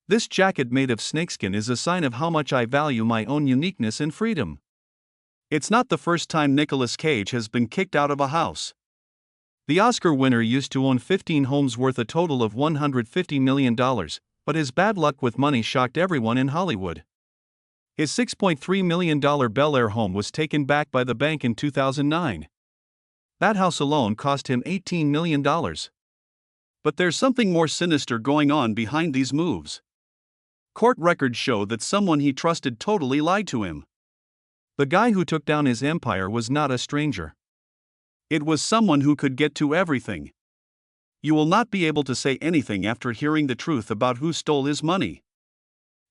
This jacket made of snakeskin is a sign of how much I value my own uniqueness and freedom. It's not the first time Nicolas Cage has been kicked out of a house. The Oscar winner used to own 15 homes worth a total of $150 million, but his bad luck with money shocked everyone in Hollywood. His $6.3 million Bel Air home was taken back by the bank in 2009. That house alone cost him $18 million. But there's something more sinister going on behind these moves. Court records show that someone he trusted totally lied to him. The guy who took down his empire was not a stranger. It was someone who could get to everything. You will not be able to say anything after hearing the truth about who stole his money.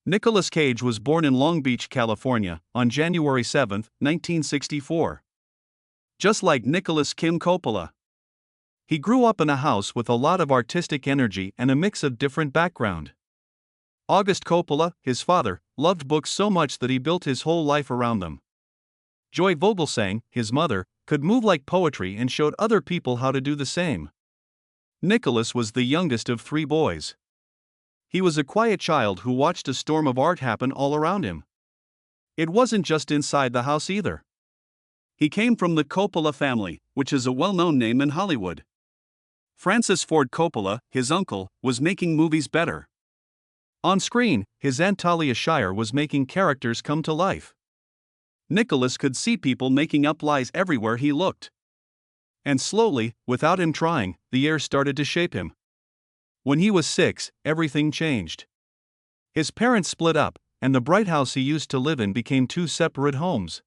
Nicolas Cage was born in Long Beach, California, on January 7, 1964. Just like Nicolas Kim Coppola. He grew up in a house with a lot of artistic energy and a mix of different background. August Coppola, his father, loved books so much that he built his whole life around them. Joy Vogelsang, his mother, could move like poetry and showed other people how to do the same. Nicolas was the youngest of 3 boys. He was a quiet child who watched a storm of art happen all around him. It wasn't just inside the house either. He came from the Coppola family, which is a well-known name in Hollywood. Francis Ford Coppola, his uncle, was making movies better. On screen, his Aunt Talia Shire was making characters come to life. Nicolas could see people making up lies everywhere he looked. And slowly, without him trying, the air started to shape him. When he was 6, everything changed. His parents split up, and the bright house he used to live in became 2 separate homes.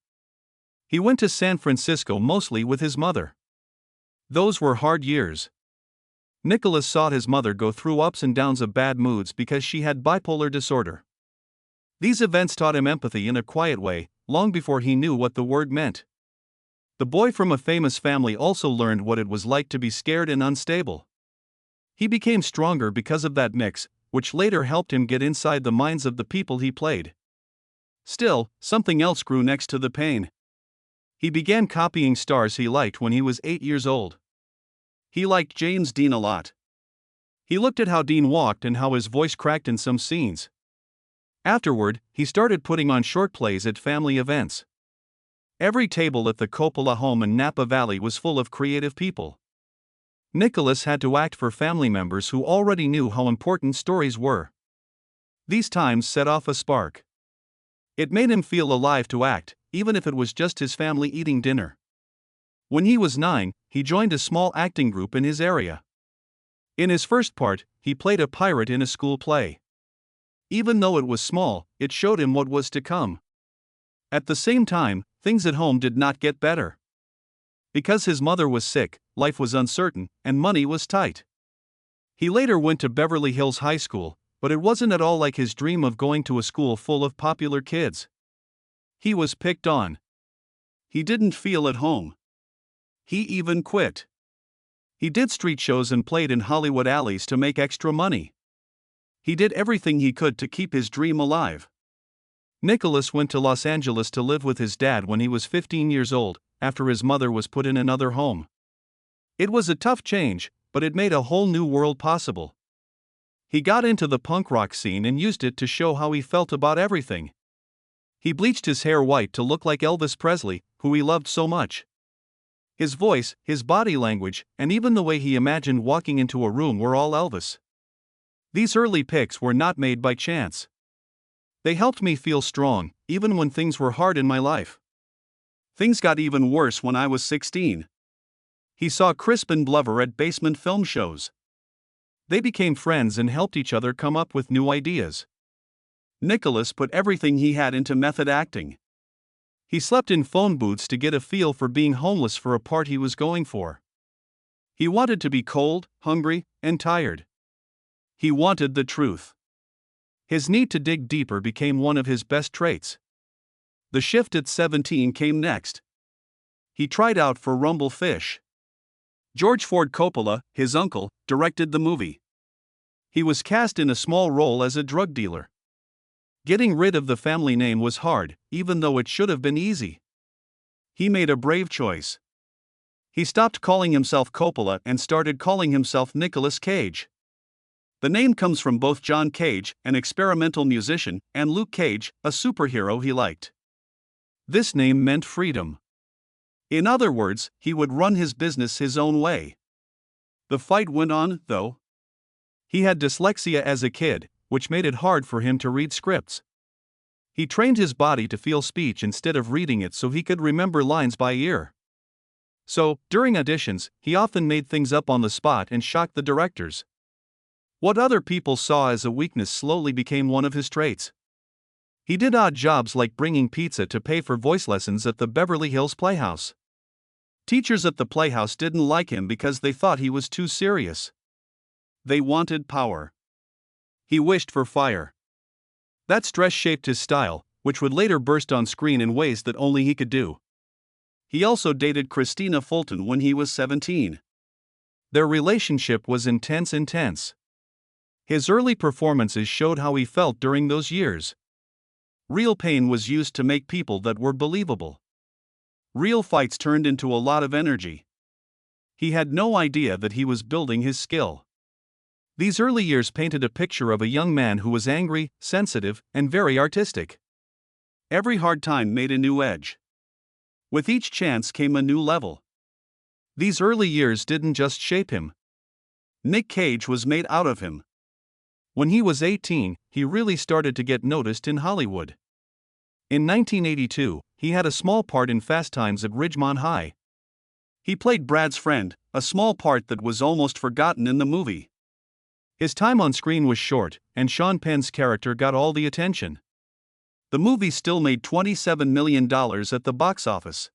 He went to San Francisco mostly with his mother. Those were hard years. Nicolas saw his mother go through ups and downs of bad moods because she had bipolar disorder. These events taught him empathy in a quiet way, long before he knew what the word meant. The boy from a famous family also learned what it was like to be scared and unstable. He became stronger because of that mix, which later helped him get inside the minds of the people he played. Still, something else grew next to the pain. He began copying stars he liked when he was 8 years old. He liked James Dean a lot. He looked at how Dean walked and how his voice cracked in some scenes. Afterward, he started putting on short plays at family events. Every table at the Coppola home in Napa Valley was full of creative people. Nicolas had to act for family members who already knew how important stories were. These times set off a spark. It made him feel alive to act, even if it was just his family eating dinner. When he was 9, he joined a small acting group in his area. In his first part, he played a pirate in a school play. Even though it was small, it showed him what was to come. At the same time, things at home did not get better. Because his mother was sick, life was uncertain, and money was tight. He later went to Beverly Hills High School, but it wasn't at all like his dream of going to a school full of popular kids. He was picked on. He didn't feel at home. He even quit. He did street shows and played in Hollywood alleys to make extra money. He did everything he could to keep his dream alive. Nicolas went to Los Angeles to live with his dad when he was 15 years old, after his mother was put in another home. It was a tough change, but it made a whole new world possible. He got into the punk rock scene and used it to show how he felt about everything. He bleached his hair white to look like Elvis Presley, who he loved so much. His voice, his body language, and even the way he imagined walking into a room were all Elvis. These early pics were not made by chance. They helped me feel strong, even when things were hard in my life. Things got even worse when I was 16. He saw Crispin Glover at basement film shows. They became friends and helped each other come up with new ideas. Nicolas put everything he had into method acting. He slept in phone booths to get a feel for being homeless for a part he was going for. He wanted to be cold, hungry, and tired. He wanted the truth. His need to dig deeper became one of his best traits. The shift at 17 came next. He tried out for Rumble Fish. George Ford Coppola, his uncle, directed the movie. He was cast in a small role as a drug dealer. Getting rid of the family name was hard, even though it should have been easy. He made a brave choice. He stopped calling himself Coppola and started calling himself Nicolas Cage. The name comes from both John Cage, an experimental musician, and Luke Cage, a superhero he liked. This name meant freedom. In other words, he would run his business his own way. The fight went on, though. He had dyslexia as a kid, which made it hard for him to read scripts. He trained his body to feel speech instead of reading it so he could remember lines by ear. So, during auditions, he often made things up on the spot and shocked the directors. What other people saw as a weakness slowly became one of his traits. He did odd jobs like bringing pizza to pay for voice lessons at the Beverly Hills Playhouse. Teachers at the Playhouse didn't like him because they thought he was too serious. They wanted power. He wished for fire. That stress shaped his style, which would later burst on screen in ways that only he could do. He also dated Christina Fulton when he was 17. Their relationship was intense. His early performances showed how he felt during those years. Real pain was used to make people that were believable. Real fights turned into a lot of energy. He had no idea that he was building his skill. These early years painted a picture of a young man who was angry, sensitive, and very artistic. Every hard time made a new edge. With each chance came a new level. These early years didn't just shape him. Nick Cage was made out of him. When he was 18, he really started to get noticed in Hollywood. In 1982, he had a small part in Fast Times at Ridgemont High. He played Brad's friend, a small part that was almost forgotten in the movie. His time on screen was short, and Sean Penn's character got all the attention. The movie still made $27 million at the box office.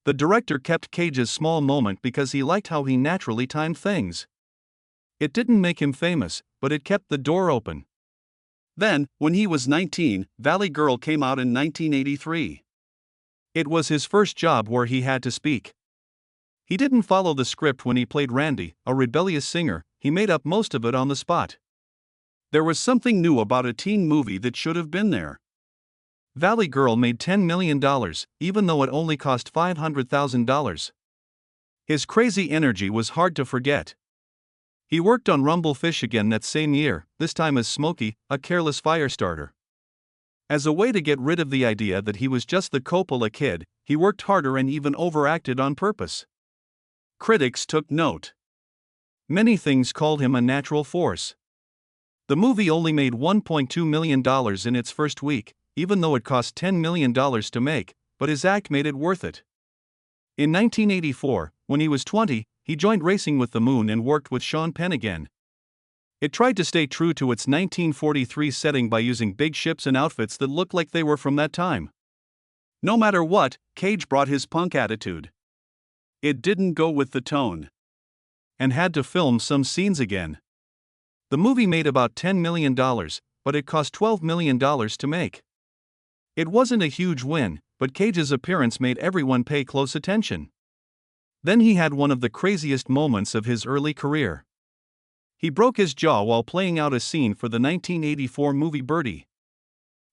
The director kept Cage's small moment because he liked how he naturally timed things. It didn't make him famous, but it kept the door open. Then, when he was 19, Valley Girl came out in 1983. It was his first job where he had to speak. He didn't follow the script when he played Randy, a rebellious singer. He made up most of it on the spot. There was something new about a teen movie that should have been there. Valley Girl made $10 million, even though it only cost $500,000. His crazy energy was hard to forget. He worked on Rumble Fish again that same year, this time as Smokey, a careless fire starter. As a way to get rid of the idea that he was just the Coppola kid, he worked harder and even overacted on purpose. Critics took note. Many things called him a natural force. The movie only made $1.2 million in its first week, even though it cost $10 million to make, but his act made it worth it. In 1984, when he was 20, he joined Racing with the Moon and worked with Sean Penn again. It tried to stay true to its 1943 setting by using big ships and outfits that looked like they were from that time. No matter what, Cage brought his punk attitude. It didn't go with the tone. And had to film some scenes again. The movie made about $10 million, but it cost $12 million to make. It wasn't a huge win, but Cage's appearance made everyone pay close attention. Then he had one of the craziest moments of his early career. He broke his jaw while playing out a scene for the 1984 movie Birdie.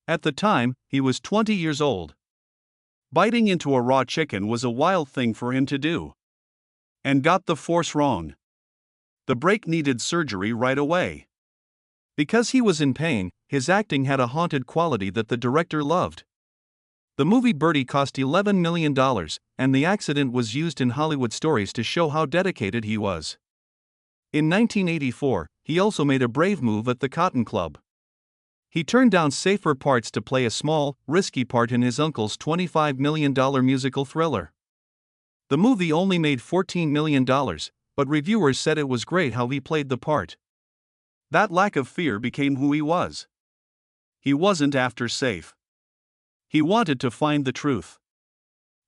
At the time, he was 20 years old. Biting into a raw chicken was a wild thing for him to do. And got the force wrong. The break needed surgery right away. Because he was in pain, his acting had a haunted quality that the director loved. The movie Birdie cost $11 million, and the accident was used in Hollywood stories to show how dedicated he was. In 1984, he also made a brave move at the Cotton Club. He turned down safer parts to play a small, risky part in his uncle's $25 million musical Thriller. The movie only made $14 million, but reviewers said it was great how he played the part. That lack of fear became who he was. He wasn't after safe. He wanted to find the truth.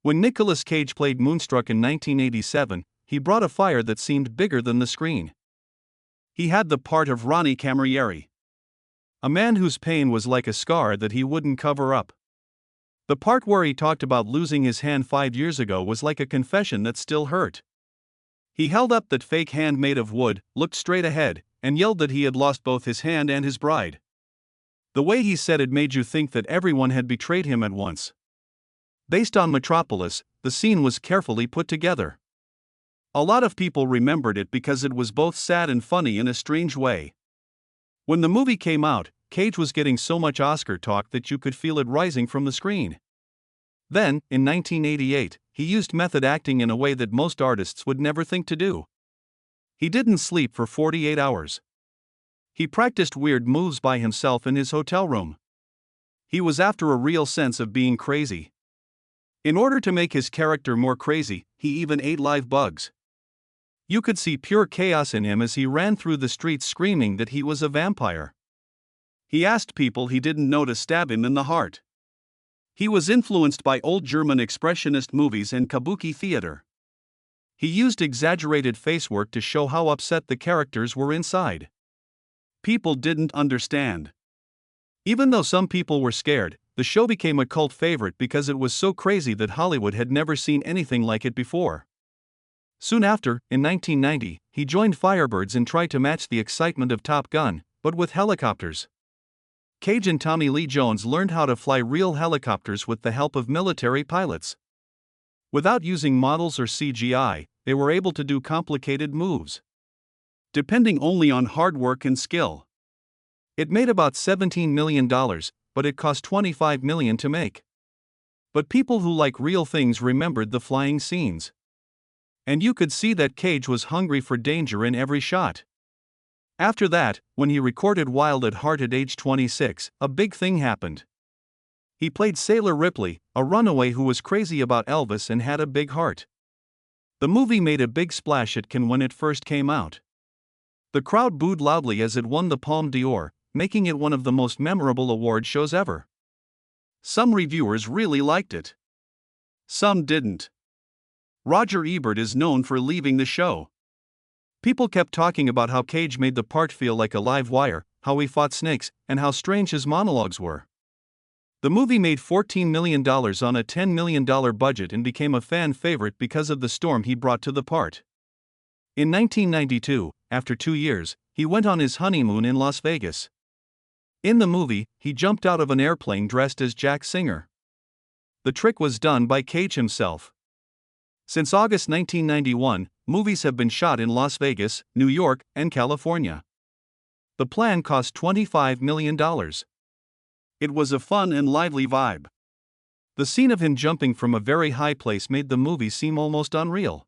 When Nicolas Cage played Moonstruck in 1987, he brought a fire that seemed bigger than the screen. He had the part of Ronnie Camerieri. A man whose pain was like a scar that he wouldn't cover up. The part where he talked about losing his hand 5 years ago was like a confession that still hurt. He held up that fake hand made of wood, looked straight ahead, and yelled that he had lost both his hand and his bride. The way he said it made you think that everyone had betrayed him at once. Based on Metropolis, the scene was carefully put together. A lot of people remembered it because it was both sad and funny in a strange way. When the movie came out, Cage was getting so much Oscar talk that you could feel it rising from the screen. Then, in 1988, he used method acting in a way that most artists would never think to do. He didn't sleep for 48 hours. He practiced weird moves by himself in his hotel room. He was after a real sense of being crazy. In order to make his character more crazy, he even ate live bugs. You could see pure chaos in him as he ran through the streets screaming that he was a vampire. He asked people he didn't know to stab him in the heart. He was influenced by old German expressionist movies and kabuki theater. He used exaggerated facework to show how upset the characters were inside. People didn't understand. Even though some people were scared, the show became a cult favorite because it was so crazy that Hollywood had never seen anything like it before. Soon after, in 1990, he joined Firebirds and tried to match the excitement of Top Gun, but with helicopters. Cage and Tommy Lee Jones learned how to fly real helicopters with the help of military pilots. Without using models or CGI, they were able to do complicated moves, depending only on hard work and skill. It made about $17 million, but it cost $25 million to make. But people who like real things remembered the flying scenes. And you could see that Cage was hungry for danger in every shot. After that, when he recorded Wild at Heart at age 26, a big thing happened. He played Sailor Ripley, a runaway who was crazy about Elvis and had a big heart. The movie made a big splash at Cannes when it first came out. The crowd booed loudly as it won the Palme d'Or, making it one of the most memorable award shows ever. Some reviewers really liked it. Some didn't. Roger Ebert is known for leaving the show. People kept talking about how Cage made the part feel like a live wire, how he fought snakes, and how strange his monologues were. The movie made $14 million on a $10 million budget and became a fan favorite because of the storm he brought to the part. In 1992, after 2 years, he went on his honeymoon in Las Vegas. In the movie, he jumped out of an airplane dressed as Jack Singer. The trick was done by Cage himself. Since August 1991, movies have been shot in Las Vegas, New York, and California. The plan cost $25 million. It was a fun and lively vibe. The scene of him jumping from a very high place made the movie seem almost unreal.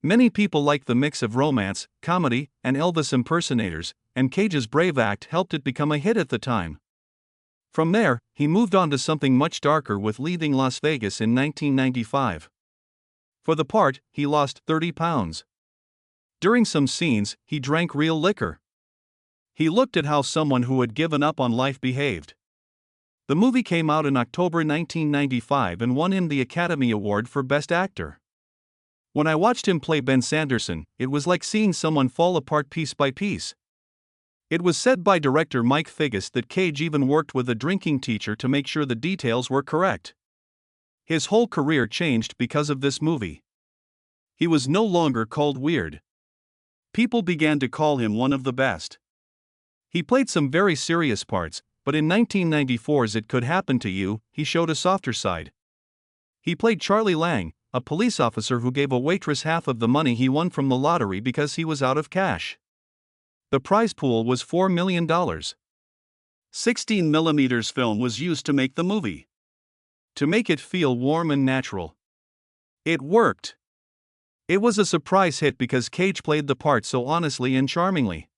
Many people liked the mix of romance, comedy, and Elvis impersonators, and Cage's brave act helped it become a hit at the time. From there, he moved on to something much darker with leaving Las Vegas in 1995. For the part, he lost 30 pounds. During some scenes, he drank real liquor. He looked at how someone who had given up on life behaved. The movie came out in October 1995 and won him the Academy Award for Best Actor. When I watched him play Ben Sanderson, it was like seeing someone fall apart piece by piece. It was said by director Mike Figgis that Cage even worked with a drinking teacher to make sure the details were correct. His whole career changed because of this movie. He was no longer called weird. People began to call him one of the best. He played some very serious parts, but in 1994's It Could Happen to You, he showed a softer side. He played Charlie Lang, a police officer who gave a waitress half of the money he won from the lottery because he was out of cash. The prize pool was $4 million. 16mm film was used to make the movie. To make it feel warm and natural. It worked. It was a surprise hit because Cage played the part so honestly and charmingly.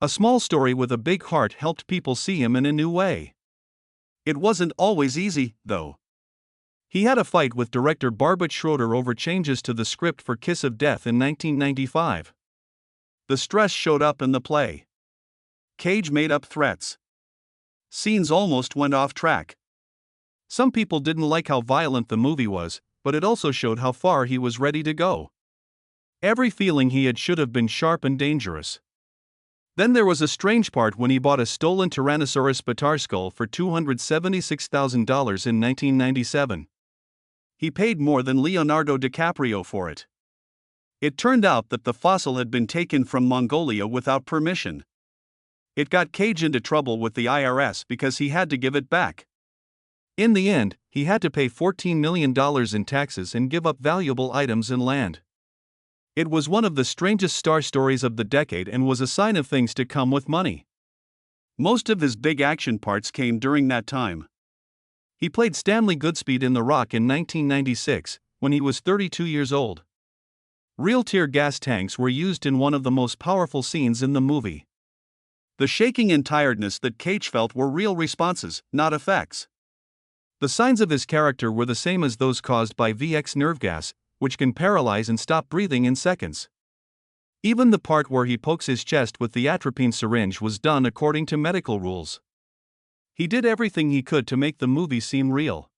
A small story with a big heart helped people see him in a new way. It wasn't always easy, though. He had a fight with director Barbet Schroeder over changes to the script for Kiss of Death in 1995. The stress showed up in the play. Cage made up threats. Scenes almost went off track. Some people didn't like how violent the movie was, but it also showed how far he was ready to go. Every feeling he had should have been sharp and dangerous. Then there was a strange part when he bought a stolen Tyrannosaurus Bataar skull for $276,000 in 1997. He paid more than Leonardo DiCaprio for it. It turned out that the fossil had been taken from Mongolia without permission. It got Cage into trouble with the IRS because he had to give it back. In the end, he had to pay $14 million in taxes and give up valuable items and land. It was one of the strangest star stories of the decade and was a sign of things to come with money. Most of his big action parts came during that time. He played Stanley Goodspeed in The Rock in 1996, when he was 32 years old. Real tear gas tanks were used in one of the most powerful scenes in the movie. The shaking and tiredness that Cage felt were real responses, not effects. The signs of his character were the same as those caused by VX nerve gas, which can paralyze and stop breathing in seconds. Even the part where he pokes his chest with the atropine syringe was done according to medical rules. He did everything he could to make the movie seem real.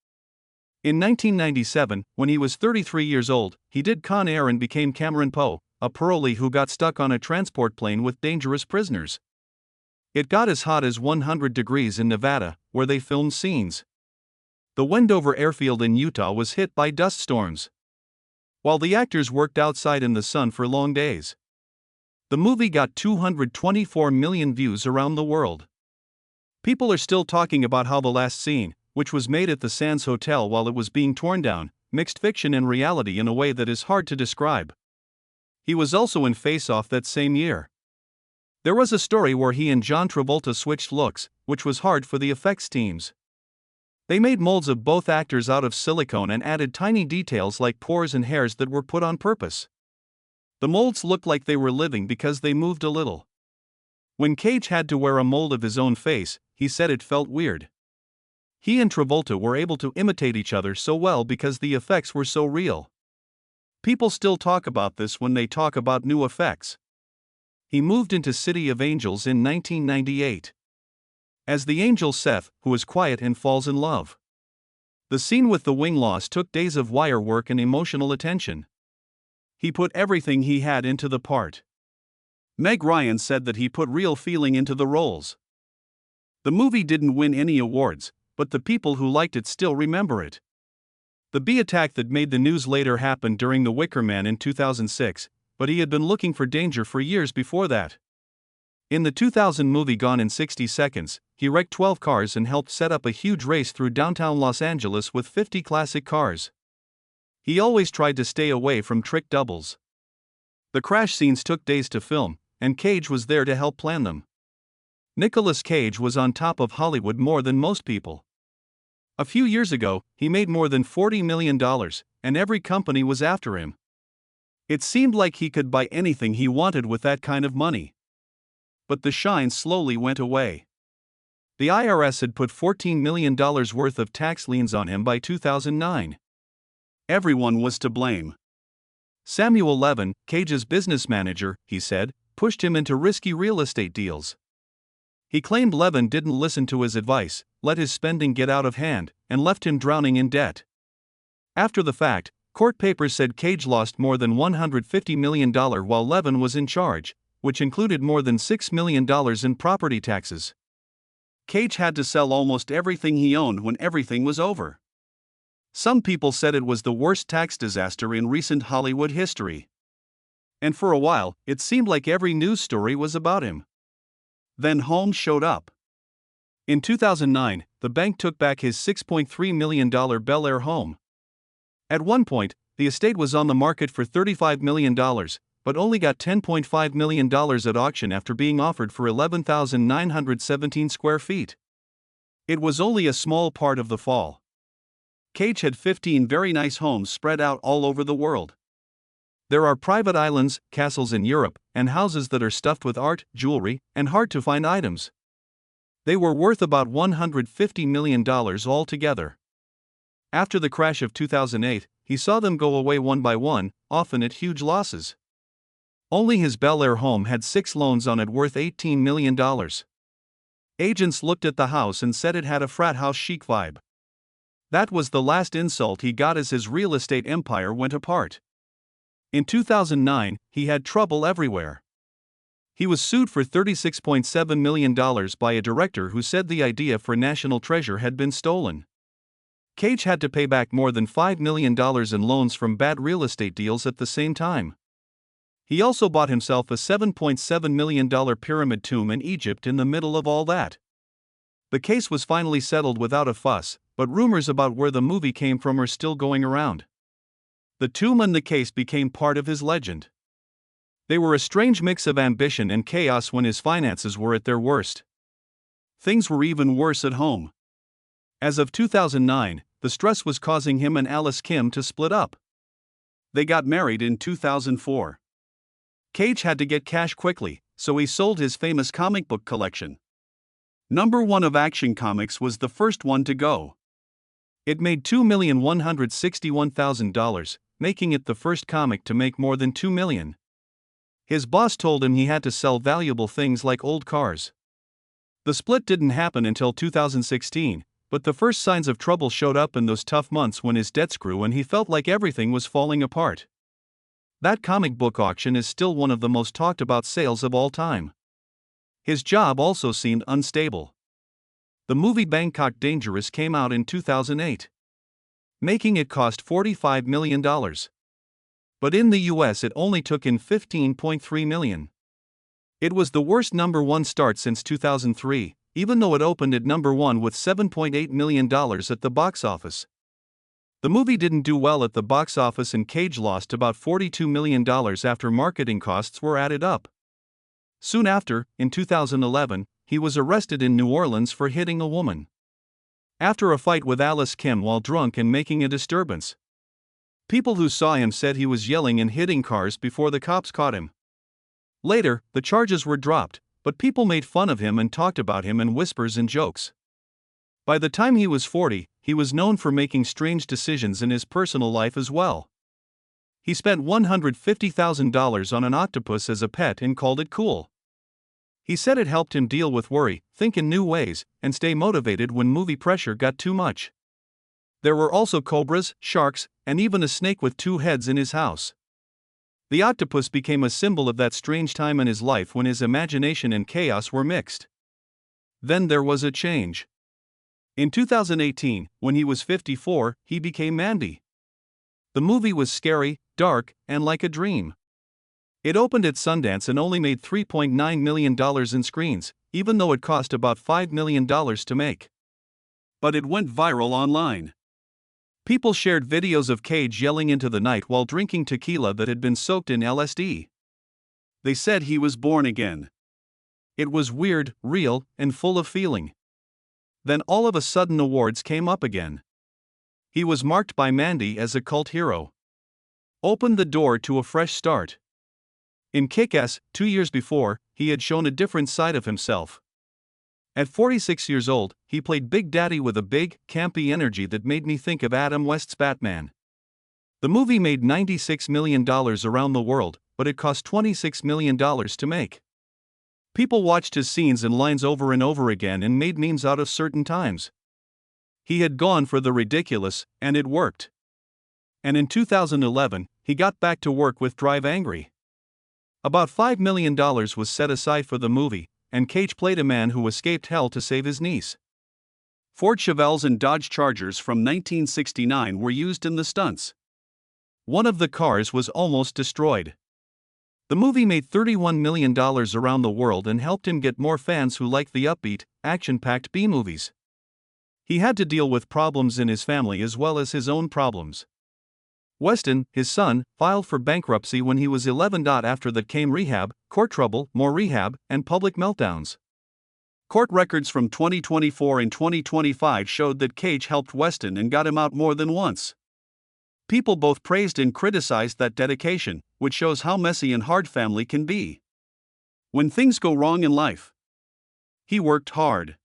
In 1997, when he was 33 years old, he did Con Air and became Cameron Poe, a parolee who got stuck on a transport plane with dangerous prisoners. It got as hot as 100 degrees in Nevada, where they filmed scenes. The Wendover airfield in Utah was hit by dust storms, while the actors worked outside in the sun for long days. The movie got 224 million views around the world. People are still talking about how the last scene, which was made at the Sands Hotel while it was being torn down, mixed fiction and reality in a way that is hard to describe. He was also in Face Off that same year. There was a story where he and John Travolta switched looks, which was hard for the effects teams. They made molds of both actors out of silicone and added tiny details like pores and hairs that were put on purpose. The molds looked like they were living because they moved a little. When Cage had to wear a mold of his own face, he said it felt weird. He and Travolta were able to imitate each other so well because the effects were so real. People still talk about this when they talk about new effects. He moved into City of Angels in 1998. As the angel Seth, who is quiet and falls in love. The scene with the wing loss took days of wire work and emotional attention. He put everything he had into the part. Meg Ryan said that he put real feeling into the roles. The movie didn't win any awards, but the people who liked it still remember it. The bee attack that made the news later happened during The Wicker Man in 2006, but he had been looking for danger for years before that. In the 2000 movie Gone in 60 Seconds, he wrecked 12 cars and helped set up a huge race through downtown Los Angeles with 50 classic cars. He always tried to stay away from trick doubles. The crash scenes took days to film, and Cage was there to help plan them. Nicolas Cage was on top of Hollywood more than most people. A few years ago, he made more than $40 million, and every company was after him. It seemed like he could buy anything he wanted with that kind of money. But the shine slowly went away. The IRS had put $14 million worth of tax liens on him by 2009. Everyone was to blame. Samuel Levin, Cage's business manager, he said, pushed him into risky real estate deals. He claimed Levin didn't listen to his advice, let his spending get out of hand, and left him drowning in debt. After the fact, court papers said Cage lost more than $150 million while Levin was in charge, which included more than $6 million in property taxes. Cage had to sell almost everything he owned when everything was over. Some people said it was the worst tax disaster in recent Hollywood history. And for a while, it seemed like every news story was about him. Then Holmes showed up. In 2009, the bank took back his $6.3 million Bel Air home. At one point, the estate was on the market for $35 million, but only got $10.5 million at auction after being offered for 11,917 square feet. It was only a small part of the fall. Cage had 15 very nice homes spread out all over the world. There are private islands, castles in Europe, and houses that are stuffed with art, jewelry, and hard-to-find items. They were worth about $150 million altogether. After the crash of 2008, he saw them go away one by one, often at huge losses. Only his Bel Air home had 6 loans on it worth $18 million. Agents looked at the house and said it had a frat house chic vibe. That was the last insult he got as his real estate empire went apart. In 2009, he had trouble everywhere. He was sued for $36.7 million by a director who said the idea for National Treasure had been stolen. Cage had to pay back more than $5 million in loans from bad real estate deals at the same time. He also bought himself a $7.7 million pyramid tomb in Egypt in the middle of all that. The case was finally settled without a fuss, but rumors about where the movie came from are still going around. The tomb and the case became part of his legend. They were a strange mix of ambition and chaos when his finances were at their worst. Things were even worse at home. As of 2009, the stress was causing him and Alice Kim to split up. They got married in 2004. Cage had to get cash quickly, so he sold his famous comic book collection. Number 1 of Action Comics was the first one to go. It made $2,161,000, making it the first comic to make more than $2 million. His boss told him he had to sell valuable things like old cars. The split didn't happen until 2016, but the first signs of trouble showed up in those tough months when his debts grew and he felt like everything was falling apart. That comic book auction is still one of the most talked about sales of all time. His job also seemed unstable. The movie Bangkok Dangerous came out in 2008, making it cost $45 million. But in the US it only took in $15.3 million. It was the worst number 1 start since 2003, even though it opened at number 1 with $7.8 million at the box office. The movie didn't do well at the box office and Cage lost about $42 million after marketing costs were added up. Soon after, in 2011, he was arrested in New Orleans for hitting a woman. After a fight with Alice Kim while drunk and making a disturbance. People who saw him said he was yelling and hitting cars before the cops caught him. Later, the charges were dropped, but people made fun of him and talked about him in whispers and jokes. By the time he was 40, he was known for making strange decisions in his personal life as well. He spent $150,000 on an octopus as a pet and called it cool. He said it helped him deal with worry, think in new ways, and stay motivated when movie pressure got too much. There were also cobras, sharks, and even a snake with 2 heads in his house. The octopus became a symbol of that strange time in his life when his imagination and chaos were mixed. Then there was a change. In 2018, when he was 54, he became Mandy. The movie was scary, dark, and like a dream. It opened at Sundance and only made $3.9 million in screens, even though it cost about $5 million to make. But it went viral online. People shared videos of Cage yelling into the night while drinking tequila that had been soaked in LSD. They said he was born again. It was weird, real, and full of feeling. Then all of a sudden awards came up again. He was marked by Mandy as a cult hero. Opened the door to a fresh start. In Kick-Ass, 2 years before, he had shown a different side of himself. At 46 years old, he played Big Daddy with a big, campy energy that made me think of Adam West's Batman. The movie made $96 million around the world, but it cost $26 million to make. People watched his scenes and lines over and over again and made memes out of certain times. He had gone for the ridiculous, and it worked. And in 2011, he got back to work with Drive Angry. About $5 million was set aside for the movie, and Cage played a man who escaped hell to save his niece. Ford Chevelles and Dodge Chargers from 1969 were used in the stunts. One of the cars was almost destroyed. The movie made $31 million around the world and helped him get more fans who liked the upbeat, action-packed B-movies. He had to deal with problems in his family as well as his own problems. Weston, his son, filed for bankruptcy when he was 11. After that came rehab, court trouble, more rehab, and public meltdowns. Court records from 2024 and 2025 showed that Cage helped Weston and got him out more than once. People both praised and criticized that dedication, which shows how messy and hard family can be. When things go wrong in life, he worked hard.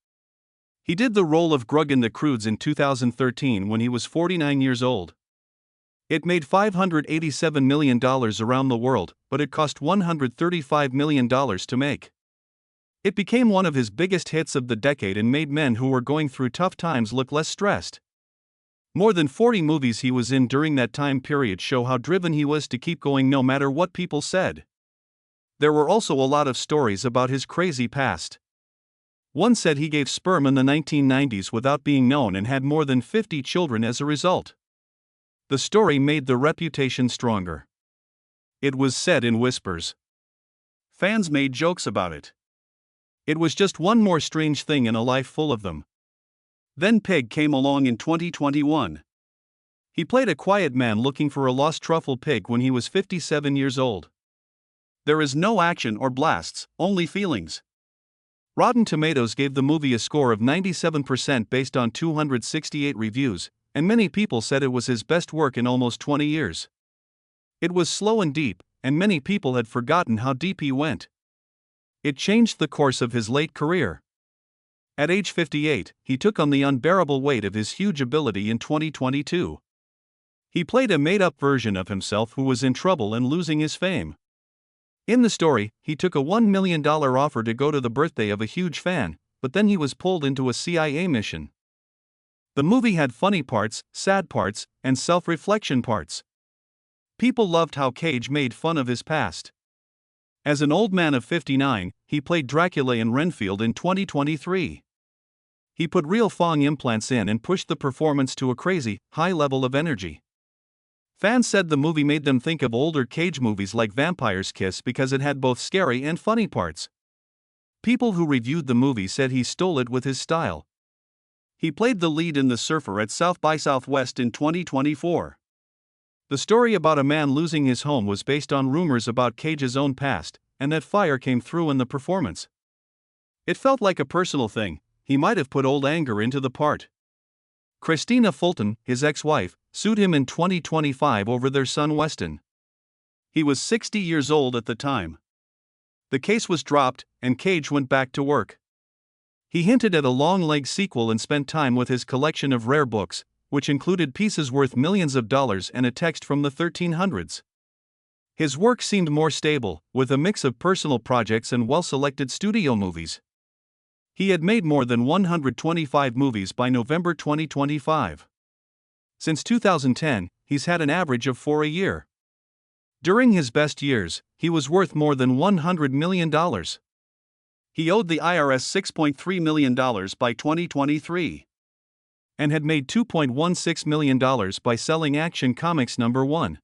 He did the role of Grug in The Croods in 2013 when he was 49 years old. It made $587 million around the world, but it cost $135 million to make. It became one of his biggest hits of the decade and made men who were going through tough times look less stressed. More than 40 movies he was in during that time period show how driven he was to keep going no matter what people said. There were also a lot of stories about his crazy past. One said he gave sperm in the 1990s without being known and had more than 50 children as a result. The story made the reputation stronger. It was said in whispers. Fans made jokes about it. It was just one more strange thing in a life full of them. Then Pig came along in 2021. He played a quiet man looking for a lost truffle pig when he was 57 years old. There is no action or blasts, only feelings. Rotten Tomatoes gave the movie a score of 97% based on 268 reviews, and many people said it was his best work in almost 20 years. It was slow and deep, and many people had forgotten how deep he went. It changed the course of his late career. At age 58, he took on the unbearable weight of his huge ability in 2022. He played a made-up version of himself who was in trouble and losing his fame. In the story, he took a $1 million offer to go to the birthday of a huge fan, but then he was pulled into a CIA mission. The movie had funny parts, sad parts, and self-reflection parts. People loved how Cage made fun of his past. As an old man of 59, he played Dracula in Renfield in 2023. He put real Fong implants in and pushed the performance to a crazy, high level of energy. Fans said the movie made them think of older Cage movies like Vampire's Kiss because it had both scary and funny parts. People who reviewed the movie said he stole it with his style. He played the lead in The Surfer at South by Southwest in 2024. The story about a man losing his home was based on rumors about Cage's own past, and that fire came through in the performance. It felt like a personal thing. He might have put old anger into the part. Christina Fulton, his ex-wife, sued him in 2025 over their son Weston. He was 60 years old at the time. The case was dropped, and Cage went back to work. He hinted at a long-leg sequel and spent time with his collection of rare books, which included pieces worth millions of dollars and a text from the 1300s. His work seemed more stable, with a mix of personal projects and well-selected studio movies. He had made more than 125 movies by November 2025. Since 2010, he's had an average of 4 a year. During his best years, he was worth more than $100 million. He owed the IRS $6.3 million by 2023. And had made $2.16 million by selling Action Comics #1.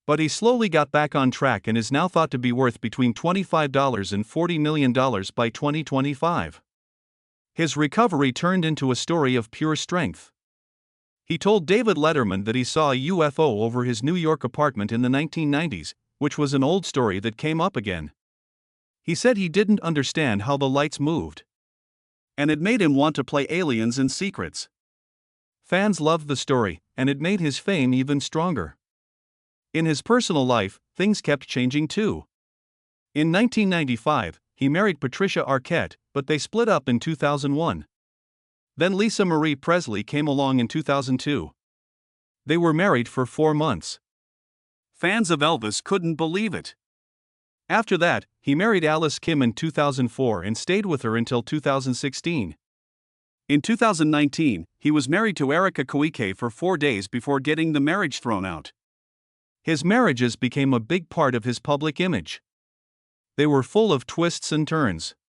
But he slowly got back on track and is now thought to be worth between $25 and $40 million by 2025. His recovery turned into a story of pure strength. He told David Letterman that he saw a UFO over his New York apartment in the 1990s, which was an old story that came up again. He said he didn't understand how the lights moved. And it made him want to play aliens and secrets. Fans loved the story, and it made his fame even stronger. In his personal life, things kept changing too. In 1995, he married Patricia Arquette, but they split up in 2001. Then Lisa Marie Presley came along in 2002. They were married for 4 months. Fans of Elvis couldn't believe it. After that, he married Alice Kim in 2004 and stayed with her until 2016. In 2019, he was married to Erica Koike for 4 days before getting the marriage thrown out. His marriages became a big part of his public image. They were full of twists and turns.